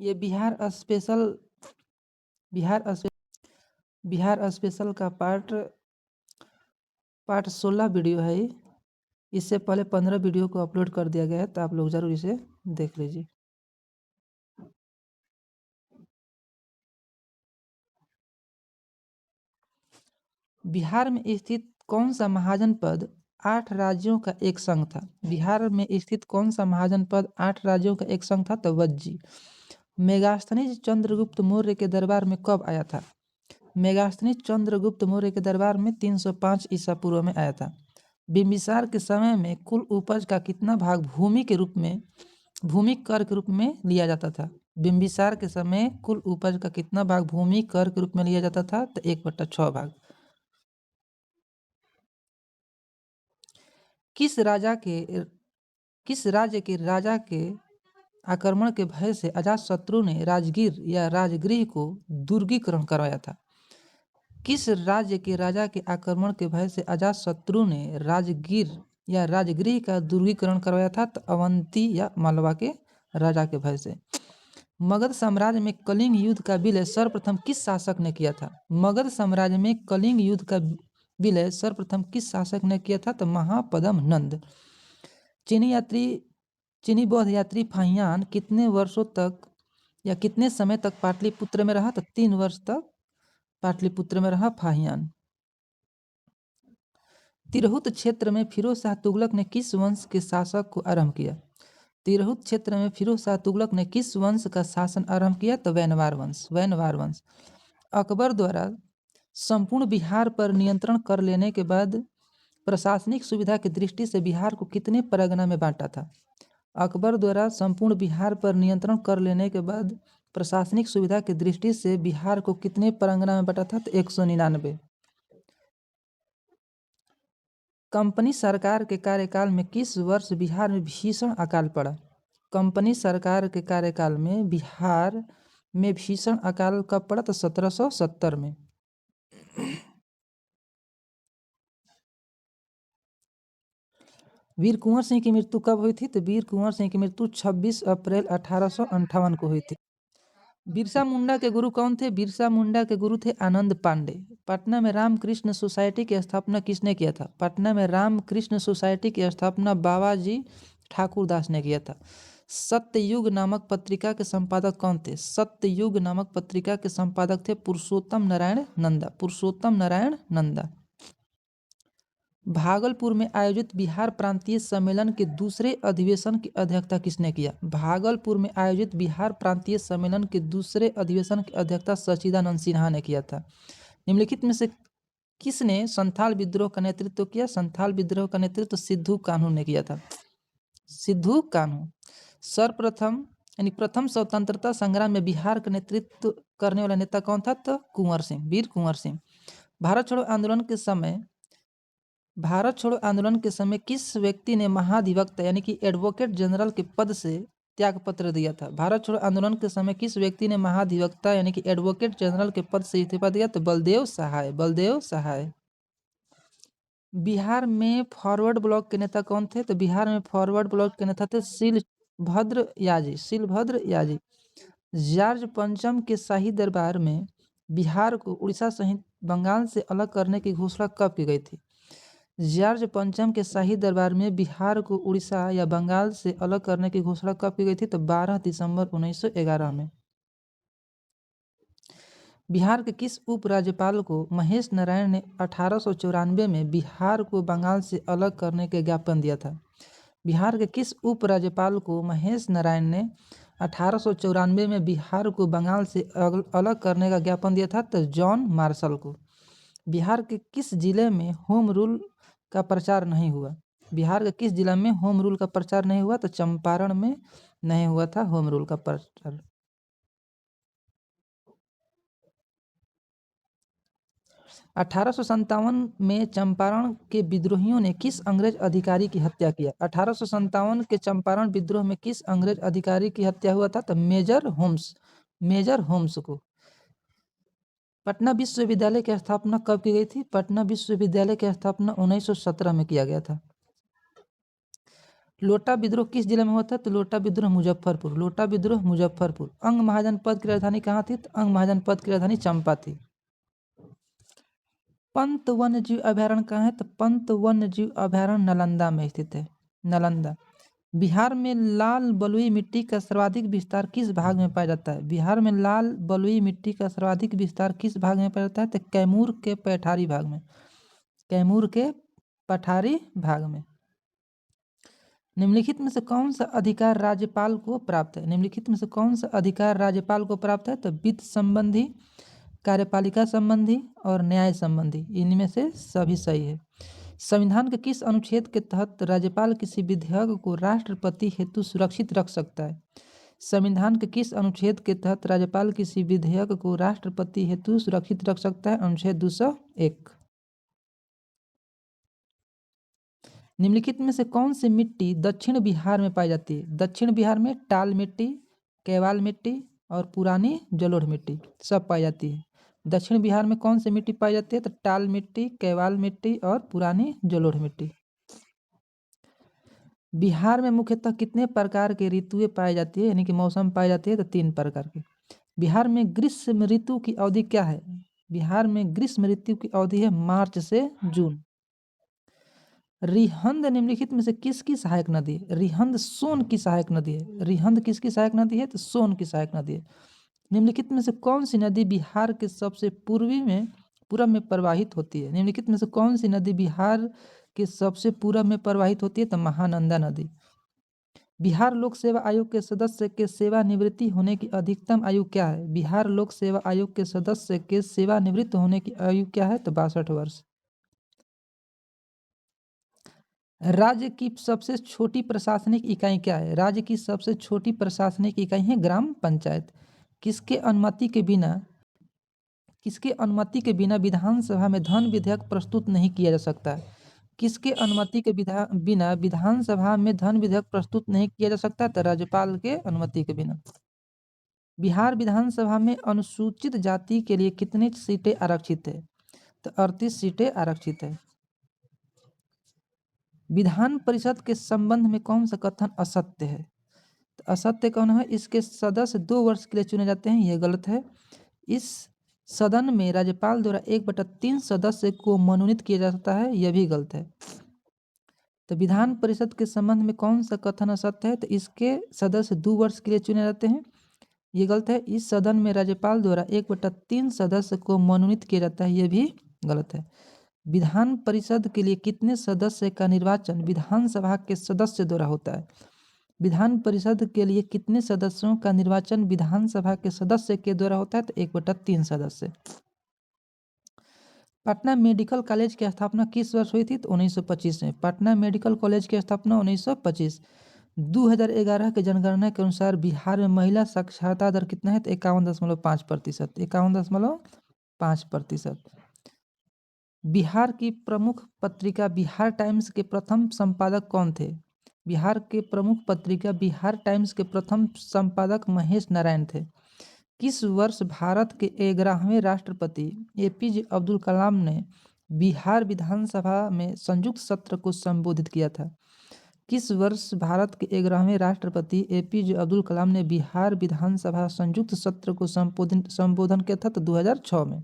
ये बिहार स्पे बिहार स्पेशल का part 16 video है ये। इससे पहले 15 वीडियो को अपलोड कर दिया गया है, तो आप लोग ज़रूर इसे देख लीजिए। बिहार में स्थित कौन सा महाजनपद 8 राज्यों का एक संघ था? बिहार में स्थित कौन सा महाजनपद 8 राज्यों का एक संघ था? तो वज्जी। मेगास्थनीज चंद्रगुप्त मौर्य के दरबार में कब आया था? मेगास्थनीज चंद्रगुप्त मौर्य के दरबार में 305 ईसा पूर्व में आया था। बिंबिसार के समय में कुल उपज का कितना भाग भूमि कर के रूप में लिया जाता था? बिंबिसार के समय कुल उपज का कितना भाग भूमि कर के रूप में लिया जाता था? तो 1/6 भाग। किस राज्य के राजा के आक्रमण के भय से अजातशत्रु ने राजगीर या राजगृह को दुर्गीकरण करवाया था? किस राज्य के राजा के आक्रमण के भय से अजातशत्रु ने राजगीर या राजगृह का दुर्गीकरण करवाया था? तो अवंती या मालवा के राजा के भय से। मगध साम्राज्य में कलिंग युद्ध का विलय सर्वप्रथम किस शासक ने किया था? मगध साम्राज्य में कलिंग युद्ध का विलय सर्वप्रथम किस शासक ने किया था? तो महापद्म नंद। चीनी बौद्ध यात्री फाहियान कितने वर्षों तक या कितने समय तक पाटलिपुत्र में रहा? तो 3 वर्ष तक पाटलिपुत्र में रहा फाहियान। तिरहुत क्षेत्र में फिरोज शाह तुगलक ने किस वंश के शासक को आरंभ किया? तिरहुत क्षेत्र में फिरोज शाह तुगलक ने किस वंश का शासन आरंभ किया? तो वैनवार वंश। अकबर द्वारा संपूर्ण बिहार पर नियंत्रण कर लेने के बाद प्रशासनिक सुविधा की दृष्टि से बिहार को कितने परगना में बांटा था? अकबर द्वारा संपूर्ण बिहार पर नियंत्रण कर लेने के बाद प्रशासनिक सुविधा की दृष्टि से बिहार को कितने परगना में बांटा था? तो 199। कंपनी सरकार के कार्यकाल में किस वर्ष बिहार में भीषण अकाल पड़ा? कंपनी सरकार के कार्यकाल में बिहार में भीषण अकाल कब पड़ा? तो 1770 में। वीर कुंवर सिंह की मृत्यु कब हुई थी? तो वीर कुंवर सिंह की मृत्यु 26 अप्रैल 1858 को हुई थी। बिरसा मुंडा के गुरु कौन थे? बिरसा मुंडा के गुरु थे आनंद पांडे। पटना में रामकृष्ण सोसाइटी की स्थापना किसने किया था? पटना में रामकृष्ण सोसाइटी की स्थापना बाबाजी ठाकुरदास ने किया था। सत्ययुग नामक पत्रिका के संपादक कौन थे? सत्ययुग नामक पत्रिका के संपादक थे पुरुषोत्तम नारायण नंदा। भागलपुर में आयोजित बिहार प्रांतीय सम्मेलन के दूसरे अधिवेशन की अध्यक्षता किसने किया? भागलपुर में आयोजित बिहार प्रांतीय सम्मेलन के दूसरे अधिवेशन की अध्यक्षता सच्चिदानंद सिन्हा ने किया था। निम्नलिखित में से किसने संथाल विद्रोह का नेतृत्व किया? संथाल विद्रोह का नेतृत्व सिद्धू कान्हू ने किया था। सिद्धू कान्हू। सर्वप्रथम यानी प्रथम स्वतंत्रता संग्राम में बिहार का नेतृत्व करने वाला नेता कौन था? तो वीर कुंवर सिंह। भारत छोड़ो आंदोलन के समय किस व्यक्ति ने महाधिवक्ता यानी कि एडवोकेट जनरल के पद से त्यागपत्र दिया था? भारत छोड़ो आंदोलन के समय किस व्यक्ति ने महाधिवक्ता यानी कि एडवोकेट जनरल के पद से इस्तीफा दिया? तो बलदेव सहाय। बिहार में फॉरवर्ड ब्लॉक के नेता कौन थे? तो बिहार में फॉरवर्ड ब्लॉक के नेता थे शिलभद्र याजी। जॉर्ज पंचम के शाही दरबार में बिहार को उड़ीसा सहित बंगाल से अलग करने की घोषणा कब की गई थी? जॉर्ज पंचम के शाही दरबार में बिहार को उड़ीसा या बंगाल से अलग करने की घोषणा कब की गई थी? तो 12 दिसंबर 1911 में। बिहार के किस उपराज्यपाल को महेश नारायण ने 1894 में बिहार को बंगाल से अलग करने के ज्ञापन दिया था? बिहार के किस उपराज्यपाल को महेश नारायण ने 1894 में बिहार को बंगाल से अलग करने का ज्ञापन दिया था? तो जॉन मार्शल को। बिहार के किस जिले में होम रूल का प्रचार नहीं हुआ? बिहार के किस जिला में होम रूल का प्रचार नहीं हुआ? तो चंपारण में नहीं हुआ था होम रूल का प्रचार। 1857 में चंपारण के विद्रोहियों ने किस अंग्रेज अधिकारी की हत्या किया? 1857 के चंपारण विद्रोह में किस अंग्रेज अधिकारी की हत्या हुआ था? तो मेजर होम्स को। पटना विश्वविद्यालय की स्थापना कब की गई थी? पटना विश्वविद्यालय की स्थापना 1917 में किया गया था। लोटा विद्रोह किस जिले में हुआ था? तो लोटा विद्रोह मुजफ्फरपुर। लोटा विद्रोह मुजफ्फरपुर। अंग महाजनपद की राजधानी कहाँ थी? तो अंग महाजनपद की राजधानी चंपा थी। पंत वन्य जीव अभयारण्य कहाँ है? तो पंत वन्य जीव अभयारण्य नालंदा में स्थित है। नालंदा। बिहार में लाल बलुई मिट्टी का सर्वाधिक विस्तार किस भाग में पाया जाता है? बिहार में लाल बलुई मिट्टी का सर्वाधिक विस्तार किस भाग में पाया जाता है? तो कैमूर के पठारी भाग में। कैमूर के पठारी भाग में। निम्नलिखित में से कौन सा अधिकार राज्यपाल को प्राप्त है? निम्नलिखित में से कौन सा अधिकार राज्यपाल को प्राप्त है? तो वित्त संबंधी, कार्यपालिका संबंधी और न्याय संबंधी। इनमें से सभी सही है। संविधान के किस अनुच्छेद के तहत राज्यपाल किसी विधेयक को राष्ट्रपति हेतु सुरक्षित रख सकता है? संविधान के किस अनुच्छेद के तहत राज्यपाल किसी विधेयक को राष्ट्रपति हेतु सुरक्षित रख सकता है? अनुच्छेद 201। निम्नलिखित में से कौन सी मिट्टी दक्षिण बिहार में पाई जाती है? दक्षिण बिहार में टाल मिट्टी, कैवाल मिट्टी और पुरानी जलोढ़ मिट्टी सब पाई जाती है। दक्षिण बिहार में कौन सी मिट्टी पाई जाती है? तो टाल मिट्टी, कैवाल मिट्टी और पुरानी जलोढ़ मिट्टी। बिहार में मुख्यतः कितने प्रकार के ऋतुएं पाई जाती है, यानी कि मौसम पाई जाती है? तो 3 प्रकार की। बिहार में ग्रीष्म ऋतु की अवधि क्या है? बिहार में ग्रीष्म ऋतु की अवधि है मार्च से जून। रिहंद निम्नलिखित में से किसकी सहायक नदी है? रिहंद सोन की सहायक नदी है। रिहंद किसकी सहायक नदी है? तो सोन की सहायक नदी है। निम्नलिखित में से कौन सी नदी बिहार के सबसे पूर्व में प्रवाहित होती है? निम्नलिखित में से कौन सी नदी बिहार के सबसे पूर्व में प्रवाहित होती है? तो महानंदा नदी। बिहार लोक सेवा आयोग के सदस्य के सेवानिवृत्ति होने की अधिकतम आयु क्या है? बिहार लोक सेवा आयोग के सदस्य के सेवानिवृत्त होने की आयु क्या है? तो 62 वर्ष। राज्य की सबसे छोटी प्रशासनिक इकाई क्या है? राज्य की सबसे छोटी प्रशासनिक इकाई है ग्राम पंचायत। किसके अनुमति के बिना विधानसभा में धन विधेयक प्रस्तुत नहीं किया जा सकता है? किसके अनुमति के बिना विधानसभा में धन विधेयक प्रस्तुत नहीं किया जा सकता? तो राज्यपाल के अनुमति के बिना। बिहार विधानसभा में अनुसूचित जाति के लिए कितनी सीटें आरक्षित है? तो 38 सीटें आरक्षित है। विधान परिषद के संबंध में कौन सा कथन असत्य है? तो असत्य कौन है? इसके सदस्य 2 वर्ष के लिए चुने जाते हैं, यह गलत है। इस सदन में राज्यपाल द्वारा 1/3 सदस्य को मनोनीत किया जा सकता है, यह भी गलत है। तो विधान परिषद के संबंध में कौन सा कथन असत्य है? तो इसके सदस्य 2 वर्ष के लिए चुने जाते हैं, ये गलत है। इस सदन में राज्यपाल द्वारा 1/3 सदस्य को मनोनीत किया जाता है, यह भी गलत है। विधान परिषद के लिए कितने सदस्य का निर्वाचन विधानसभा के सदस्य द्वारा होता है? विधान परिषद के लिए कितने सदस्यों का निर्वाचन विधानसभा के सदस्य के द्वारा होता है? तो 1/3 सदस्य। पटना मेडिकल कॉलेज की स्थापना किस वर्ष हुई थी? तो 1925 में। पटना मेडिकल कॉलेज की स्थापना 1925। 2011 की जनगणना के अनुसार बिहार में महिला साक्षरता दर कितना है? तो 51.5%। 51.5%। बिहार की प्रमुख पत्रिका बिहार टाइम्स के प्रथम संपादक कौन थे? बिहार के प्रमुख पत्रिका बिहार टाइम्स के प्रथम संपादक महेश नारायण थे। किस वर्ष भारत के 11वें राष्ट्रपति एपीजे अब्दुल कलाम ने बिहार विधानसभा में संयुक्त सत्र को संबोधित किया था? किस वर्ष भारत के 11वें राष्ट्रपति एपीजे अब्दुल कलाम ने बिहार विधानसभा संयुक्त सत्र को संबोधन किया था? तो 2006 में।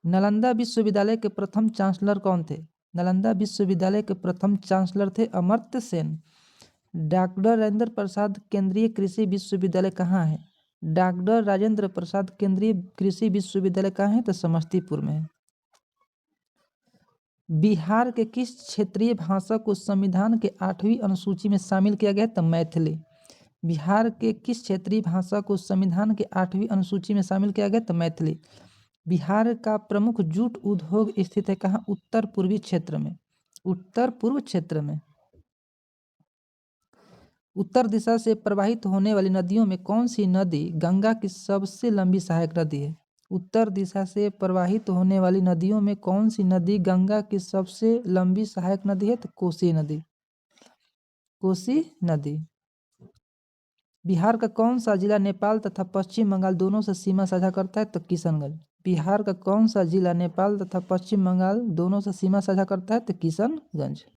नालंदा विश्वविद्यालय के प्रथम चांसलर कौन थे? नालंदा विश्वविद्यालय के प्रथम चांसलर थे अमर्त्य सेन। डॉक्टर राजेंद्र प्रसाद केंद्रीय कृषि विश्वविद्यालय कहाँ है? डॉक्टर राजेंद्र प्रसाद केंद्रीय कृषि विश्वविद्यालय कहाँ है? तो समस्तीपुर में है। बिहार के किस क्षेत्रीय भाषा को संविधान के 8वीं अनुसूची में शामिल किया गया है? तो मैथिली। बिहार के किस क्षेत्रीय भाषा को संविधान के 8वीं अनुसूची में शामिल किया गया? तो मैथिली। बिहार का प्रमुख जूट उद्योग स्थित है कहाँ? उत्तर पूर्वी क्षेत्र में। उत्तर पूर्व क्षेत्र में। उत्तर दिशा से प्रवाहित होने वाली नदियों में कौन सी नदी गंगा की सबसे लंबी सहायक नदी है? उत्तर दिशा से प्रवाहित होने वाली नदियों में कौन सी नदी गंगा की सबसे लंबी सहायक नदी है? तो कोसी नदी। कोसी नदी। बिहार का कौन सा जिला नेपाल तथा पश्चिम बंगाल दोनों से सीमा साझा करता है? तो किशनगंज। बिहार का कौन सा जिला नेपाल तथा पश्चिम बंगाल दोनों से सीमा साझा करता है? तो किशनगंज।